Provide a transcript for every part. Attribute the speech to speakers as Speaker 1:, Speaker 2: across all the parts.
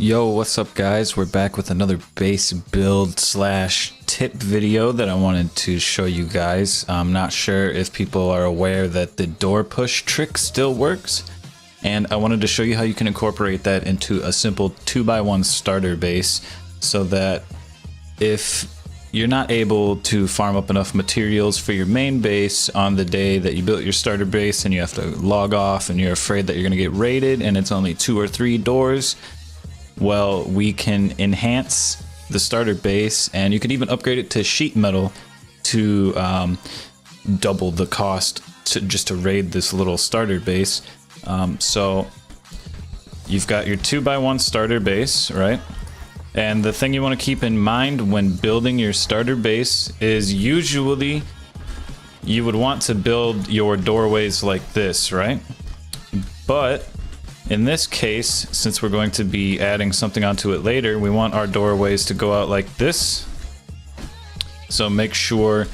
Speaker 1: Yo, what's up guys? We're back with another base build slash tip video that I wanted to show you guys. I'm not sure if people are aware that the door push trick still works, and I wanted to show you how you can incorporate that into a simple 2x1 starter base so that if you're not able to farm up enough materials for your main base on the day that you built your starter base and you have to log off and you're afraid that you're going to get raided and it's only 2 or 3 doors, well, we can enhance the starter base, and you can even upgrade it to sheet metal to double the cost to raid this little starter base. So you've got your 2x1 starter base, right? And the thing you want to keep in mind when building your starter base is usually you would want to build your doorways like this, right? But in this case, since we're going to be adding something onto it later, we want our doorways to go out like this. So make sure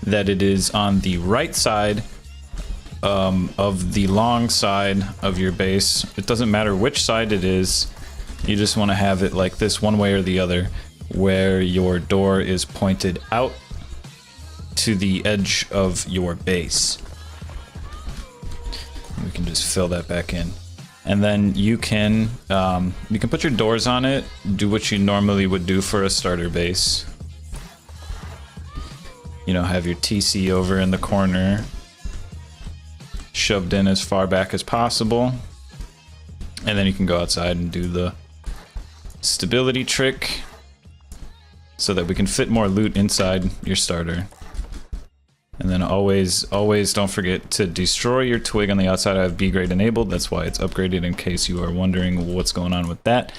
Speaker 1: that it is on the right side of the long side of your base. It doesn't matter which side it is. You just want to have it like this, one way or the other, where your door is pointed out to the edge of your base. We can just fill that back in. And then you can put your doors on it, do what you normally would do for a starter base. You know, have your TC over in the corner, shoved in as far back as possible. And then you can go outside and do the stability trick so that we can fit more loot inside your starter. And then always don't forget to destroy your twig on the outside. I have B grade enabled, that's why it's upgraded, in case you are wondering what's going on with that.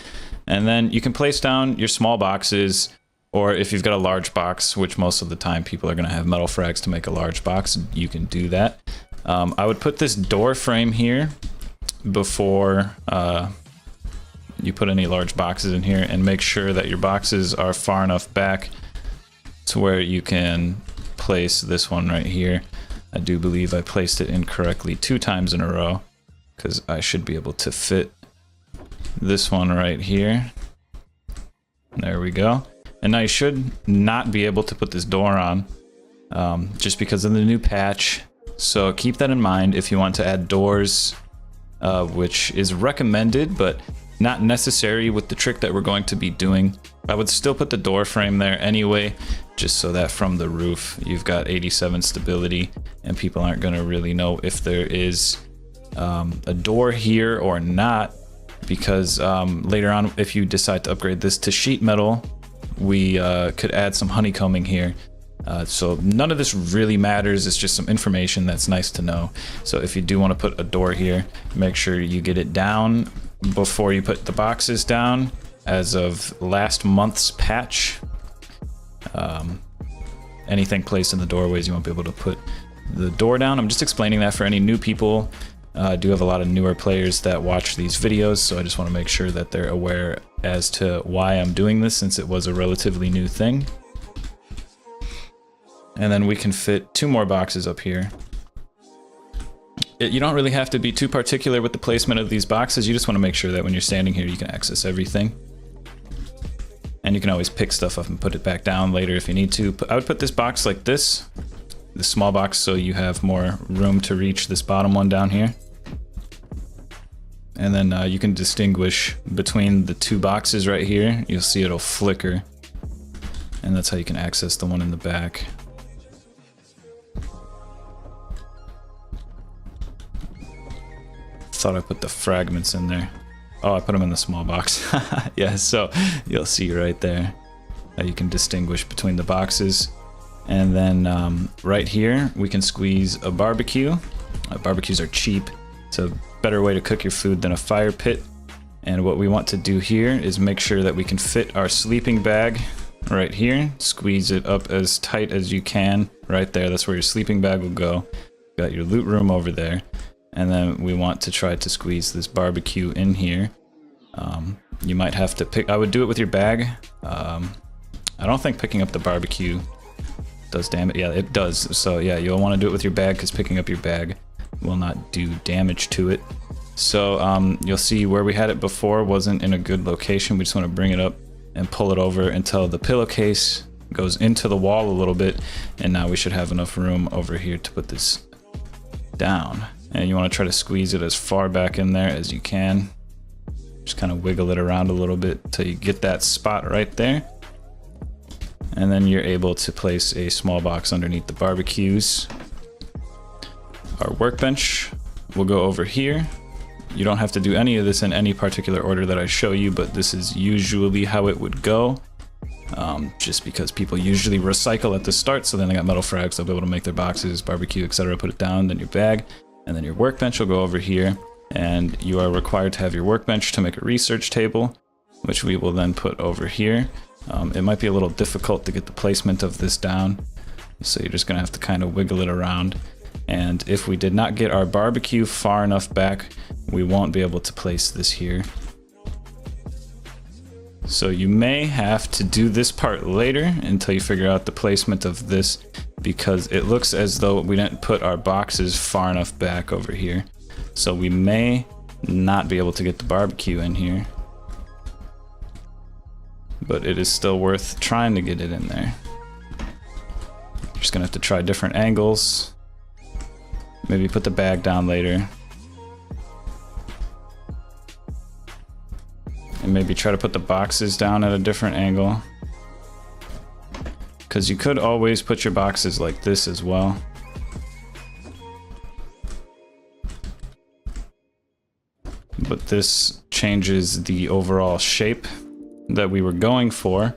Speaker 1: And then you can place down your small boxes, or if you've got a large box, which most of the time people are going to have metal frags to make a large box, you can do that. I would put this door frame here before you put any large boxes in here, and make sure that your boxes are far enough back to where you can place this one right here. I do believe I placed it incorrectly 2 times in a row, because I should be able to fit this one right here. There we go. And now you should not be able to put this door on just because of the new patch. So keep that in mind if you want to add doors, which is recommended but not necessary with the trick that we're going to be doing. I would still put the door frame there anyway, just so that from the roof you've got 87 stability and people aren't going to really know if there is a door here or not, because later on, if you decide to upgrade this to sheet metal, we could add some honeycombing here. So none of this really matters, it's just some information that's nice to know. So if you do want to put a door here, make sure you get it down before you put the boxes down. As of last month's patch, anything placed in the doorways, you won't be able to put the door down. I'm just explaining that for any new people. I do have a lot of newer players that watch these videos, so I just want to make sure that they're aware as to why I'm doing this, since it was a relatively new thing. And then we can fit 2 more boxes up here. You don't really have to be too particular with the placement of these boxes. You just want to make sure that when you're standing here, you can access everything. And you can always pick stuff up and put it back down later if you need to. I would put this box like this, the small box, so you have more room to reach this bottom one down here. And then you can distinguish between the 2 boxes right here. You'll see it'll flicker. And that's how you can access the one in the back. Thought I put the fragments in there. Oh, I put them in the small box. Yeah, so you'll see right there how you can distinguish between the boxes. And then right here, we can squeeze a barbecue. Barbecues are cheap. It's a better way to cook your food than a fire pit. And what we want to do here is make sure that we can fit our sleeping bag right here. Squeeze it up as tight as you can. Right there, that's where your sleeping bag will go. Got your loot room over there. And then we want to try to squeeze this barbecue in here. You might have to pick, I would do it with your bag. I don't think picking up the barbecue does damage. Yeah, it does. So yeah, you'll want to do it with your bag, because picking up your bag will not do damage to it. So you'll see where we had it before wasn't in a good location. We just want to bring it up and pull it over until the pillowcase goes into the wall a little bit, and now we should have enough room over here to put this down. And you want to try to squeeze it as far back in there as you can. Just kind of wiggle it around a little bit until you get that spot right there. And then you're able to place a small box underneath the barbecues. Our workbench will go over here. You don't have to do any of this in any particular order that I show you, but this is usually how it would go. Just because people usually recycle at the start, so then they got metal frags, they'll be able to make their boxes, barbecue, etc., put it down, then your bag, and then your workbench will go over here, and you are required to have your workbench to make a research table, which we will then put over here. It might be a little difficult to get the placement of this down, so you're just gonna have to kind of wiggle it around. And if we did not get our barbecue far enough back, we won't be able to place this here. So you may have to do this part later until you figure out the placement of this, because it looks as though we didn't put our boxes far enough back over here. So we may not be able to get the barbecue in here, but it is still worth trying to get it in there. You're just gonna have to try different angles. Maybe put the bag down later. And maybe try to put the boxes down at a different angle. Because you could always put your boxes like this as well. But this changes the overall shape that we were going for.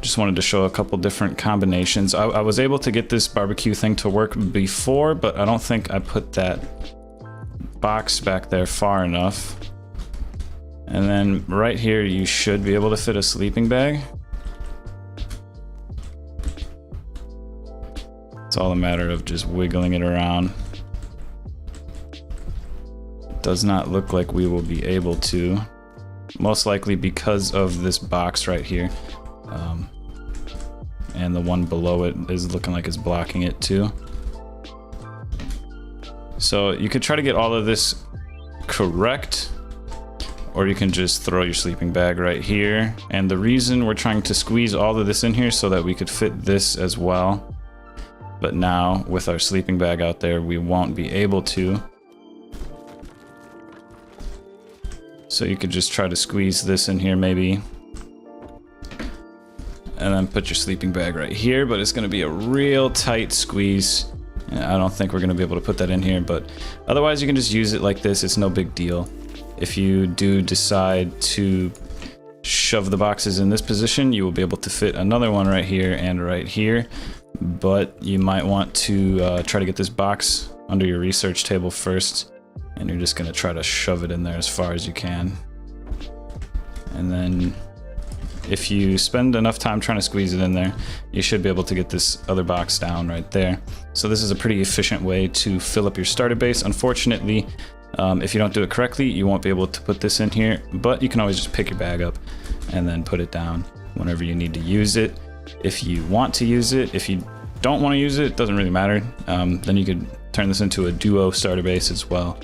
Speaker 1: Just wanted to show a couple different combinations. I was able to get this barbecue thing to work before, but I don't think I put that box back there far enough. And then right here, you should be able to fit a sleeping bag. It's all a matter of just wiggling it around. It does not look like we will be able to. Most likely because of this box right here. And the one below it is looking like it's blocking it too. So you could try to get all of this correct, or you can just throw your sleeping bag right here. And the reason we're trying to squeeze all of this in here so that we could fit this as well. But now with our sleeping bag out there, we won't be able to. So you could just try to squeeze this in here maybe. And then put your sleeping bag right here, but it's gonna be a real tight squeeze. I don't think we're gonna be able to put that in here, but otherwise you can just use it like this. It's no big deal. If you do decide to shove the boxes in this position, you will be able to fit another one right here and right here. But you might want to try to get this box under your research table first, and you're just gonna try to shove it in there as far as you can. And then if you spend enough time trying to squeeze it in there, you should be able to get this other box down right there. So this is a pretty efficient way to fill up your starter base. Unfortunately, if you don't do it correctly, you won't be able to put this in here, but you can always just pick your bag up and then put it down whenever you need to use it. If you want to use it, if you don't want to use it doesn't really matter. Then you could turn this into a duo starter base as well.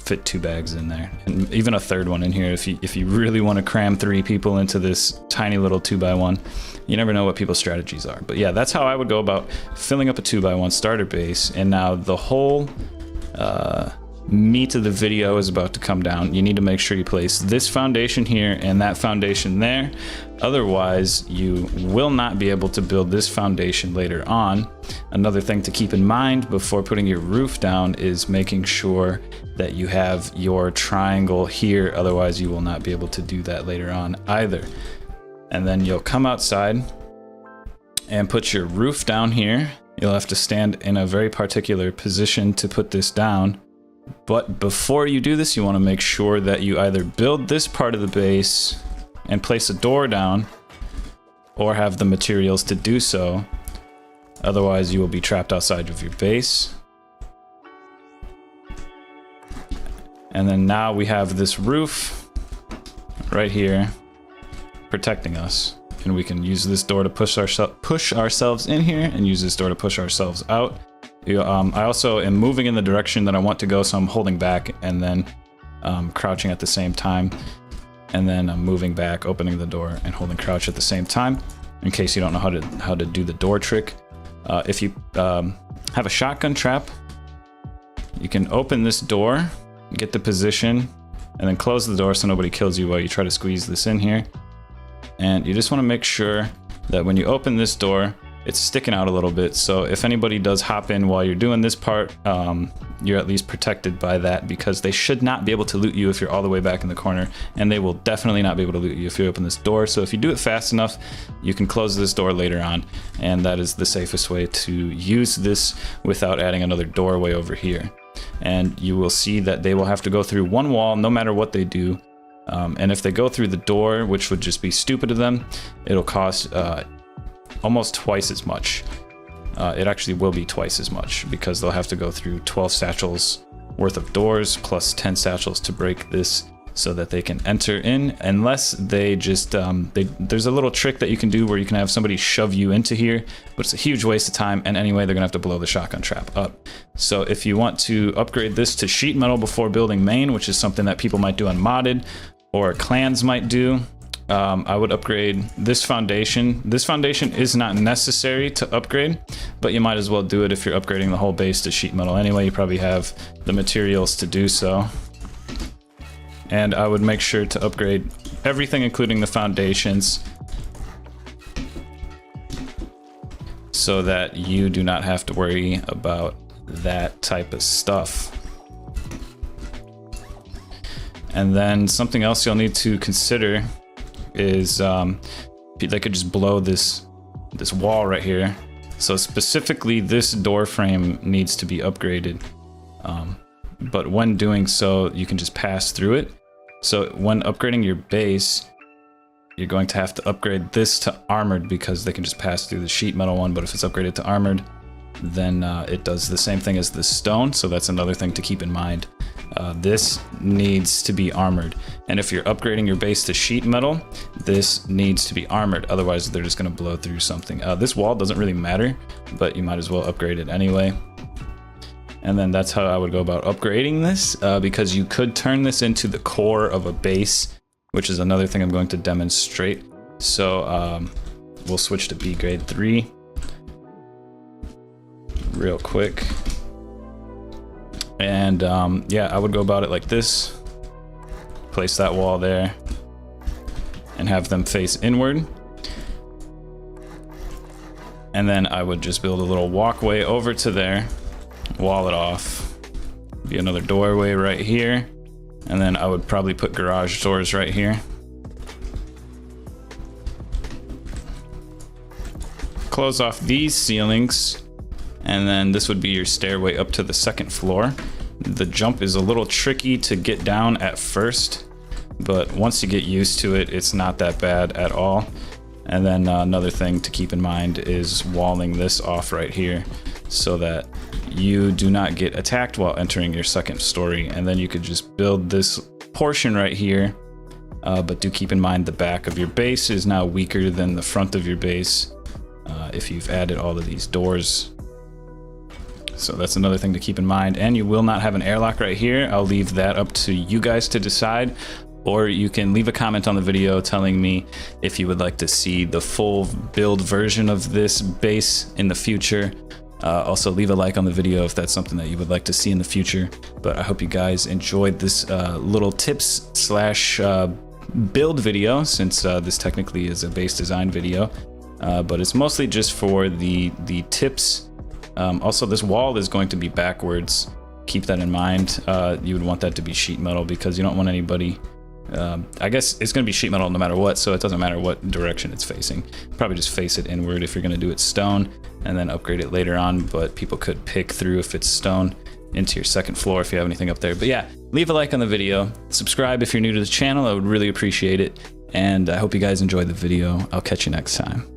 Speaker 1: Fit 2 bags in there, and even a third one in here if you really want to cram 3 people into this tiny little 2x1. You never know what people's strategies are, but yeah, that's how I would go about filling up a 2x1 starter base. And now the whole meat of the video is about to come down. You need to make sure you place this foundation here and that foundation there. Otherwise, you will not be able to build this foundation later on. Another thing to keep in mind before putting your roof down is making sure that you have your triangle here. Otherwise, you will not be able to do that later on either. And then you'll come outside and put your roof down here. You'll have to stand in a very particular position to put this down. But before you do this, you want to make sure that you either build this part of the base and place a door down, or have the materials to do so. Otherwise, you will be trapped outside of your base. And then now we have this roof right here protecting us. And we can use this door to push ourselves in here and use this door to push ourselves out. I also am moving in the direction that I want to go, so I'm holding back and then crouching at the same time. And then I'm moving back, opening the door, and holding crouch at the same time, in case you don't know how to do the door trick. If you have a shotgun trap, you can open this door, get the position, and then close the door so nobody kills you while you try to squeeze this in here. And you just want to make sure that when you open this door, it's sticking out a little bit. So if anybody does hop in while you're doing this part, you're at least protected by that, because they should not be able to loot you if you're all the way back in the corner, and they will definitely not be able to loot you if you open this door. So if you do it fast enough, you can close this door later on, and that is the safest way to use this without adding another doorway over here. And you will see that they will have to go through one wall no matter what they do. And if they go through the door, which would just be stupid of them, it'll cost almost twice as much. It actually will be twice as much, because they'll have to go through 12 satchels worth of doors plus 10 satchels to break this so that they can enter in, unless they just there's a little trick that you can do where you can have somebody shove you into here, but it's a huge waste of time, and anyway they're gonna have to blow the shotgun trap up. So if you want to upgrade this to sheet metal before building main, which is something that people might do on modded or clans might do, I would upgrade this foundation. This foundation is not necessary to upgrade, but you might as well do it if you're upgrading the whole base to sheet metal anyway. You probably have the materials to do so. And I would make sure to upgrade everything, including the foundations, so that you do not have to worry about that type of stuff. And then something else you'll need to consider is they could just blow this wall right here. So specifically this door frame needs to be upgraded, but when doing so you can just pass through it. So when upgrading your base, you're going to have to upgrade this to armored, because they can just pass through the sheet metal one, but if it's upgraded to armored, then it does the same thing as the stone. So that's another thing to keep in mind. This needs to be armored, and if you're upgrading your base to sheet metal, this needs to be armored, otherwise they're just going to blow through something. This wall doesn't really matter, but you might as well upgrade it anyway. And then that's how I would go about upgrading this, because you could turn this into the core of a base, which is another thing I'm going to demonstrate. So we'll switch to B grade 3 real quick. And yeah, I would go about it like this. Place that wall there and have them face inward. And then I would just build a little walkway over to there, wall it off, be another doorway right here, and then I would probably put garage doors right here. Close off these ceilings, and then this would be your stairway up to the second floor. The jump is a little tricky to get down at first, but once you get used to it, it's not that bad at all. And then another thing to keep in mind is walling this off right here so that you do not get attacked while entering your second story. And then you could just build this portion right here, but do keep in mind the back of your base is now weaker than the front of your base if you've added all of these doors. So that's another thing to keep in mind. And you will not have an airlock right here. I'll leave that up to you guys to decide, or you can leave a comment on the video telling me if you would like to see the full build version of this base in the future. Also leave a like on the video if that's something that you would like to see in the future. But I hope you guys enjoyed this little tips slash build video, since this technically is a base design video, but it's mostly just for the tips. Also, this wall is going to be backwards. Keep that in mind. You would want that to be sheet metal because you don't want anybody... I guess it's going to be sheet metal no matter what, so it doesn't matter what direction it's facing. Probably just face it inward if you're going to do it stone, and then upgrade it later on, but people could pick through if it's stone into your second floor if you have anything up there. But yeah, leave a like on the video, subscribe if you're new to the channel, I would really appreciate it, and I hope you guys enjoyed the video. I'll catch you next time.